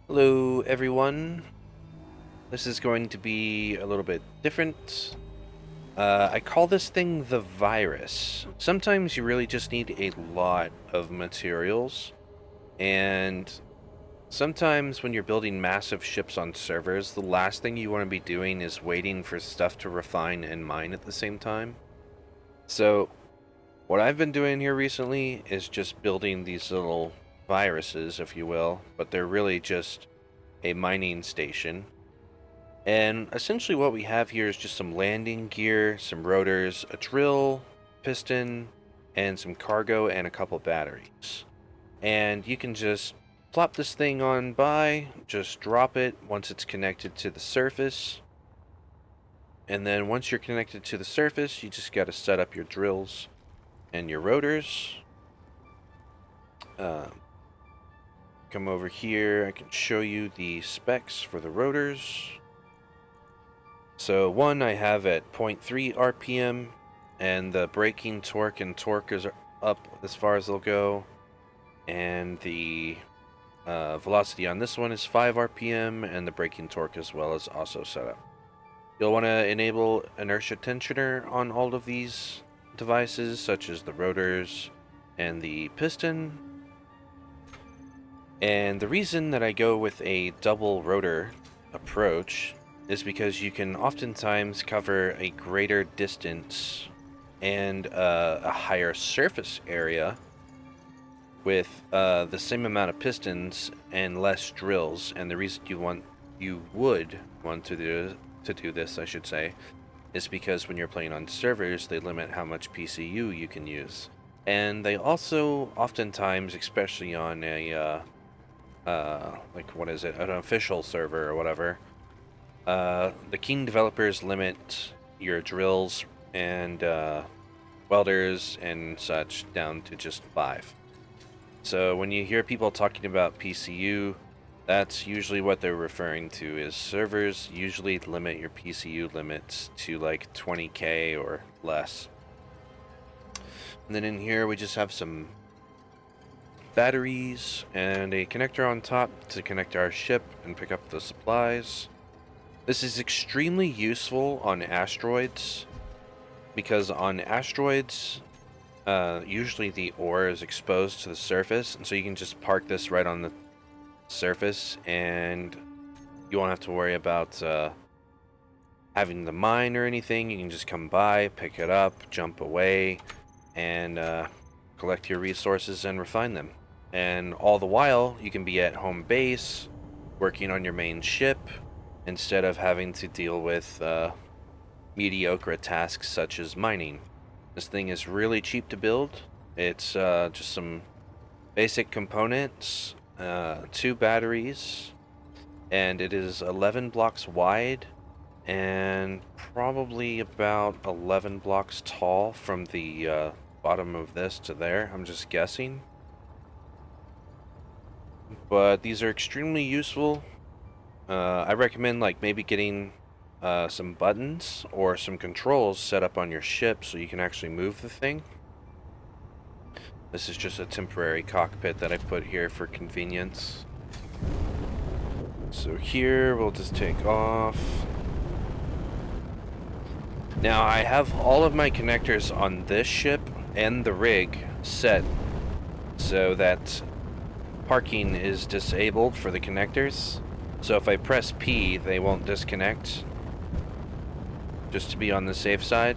Hello, everyone. This is going to be a little bit different. I call this thing the virus. Sometimes you really just need a lot of materials, and sometimes when you're building massive ships on servers, the last thing you want to be doing is waiting for stuff to refine and mine at the same time. So, what I've been doing here recently is just building these little viruses, if you will, but they're really just a mining station. And essentially what we have here is just some landing gear, some rotors, a drill, piston, and some cargo and a couple batteries. And you can just plop this thing on by, just drop it once it's connected to the surface. And then once you're connected to the surface, you just got to set up your drills and your rotors. Come over here, I can show you the specs for the rotors. So one I have at 0.3 RPM, and the braking torque and torque is up as far as they'll go, and the velocity on this one is 5 RPM, and the braking torque as well is also set up. You'll want to enable inertia tensioner on all of these devices, such as the rotors and the piston. And the reason that I go with a double rotor approach is because you can oftentimes cover a greater distance and a higher surface area with the same amount of pistons and less drills. And the reason you would want to do this, I should say, is because when you're playing on servers, they limit how much PCU you can use, and they also oftentimes, especially on a like what is it, an official server or whatever, the Keen developers limit your drills and welders and such down to just 5. So when you hear people talking about PCU, that's usually what they're referring to, is servers usually limit your PCU limits to like 20k or less. And then in here we just have some batteries and a connector on top to connect our ship and pick up the supplies. This is extremely useful on asteroids, because on asteroids, usually the ore is exposed to the surface, and so you can just park this right on the surface, and you won't have to worry about having the mine or anything. You can just come by, pick it up, jump away, and collect your resources and refine them. And all the while, you can be at home base, working on your main ship, instead of having to deal with mediocre tasks such as mining. This thing is really cheap to build. It's just some basic components, 2 batteries, and it is 11 blocks wide and probably about 11 blocks tall from the bottom of this to there. I'm just guessing. But these are extremely useful. I recommend like maybe getting some buttons or some controls set up on your ship so you can actually move the thing. This is just a temporary cockpit that I put here for convenience. So here we'll just take off. Now I have all of my connectors on this ship and the rig set so that parking is disabled for the connectors. So if I press P, they won't disconnect, just to be on the safe side.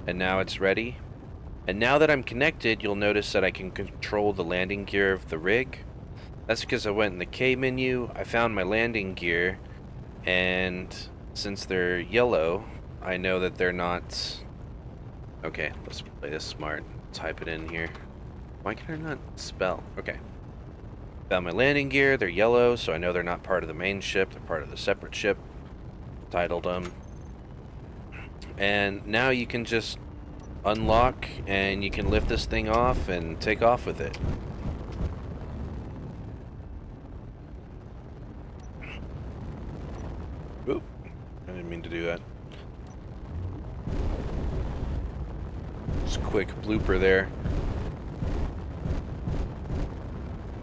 And now it's ready. And now that I'm connected, you'll notice that I can control the landing gear of the rig. That's because I went in the K menu, I found my landing gear, and since they're yellow, I know that they're not... Okay, let's play this smart. Type it in here. Why can I not spell? Okay. Found my landing gear, they're yellow, so I know they're not part of the main ship, they're part of the separate ship. Titled them. And now you can just unlock and you can lift this thing off and take off with it. Oop, I didn't mean to do that. Just a quick blooper there.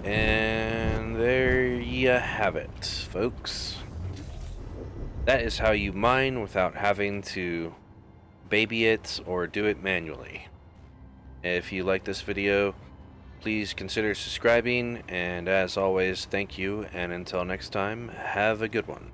And there you you have it, folks. That is how you mine without having to baby it or do it manually. If you like this video, please consider subscribing, and as always, thank you, and until next time, have a good one.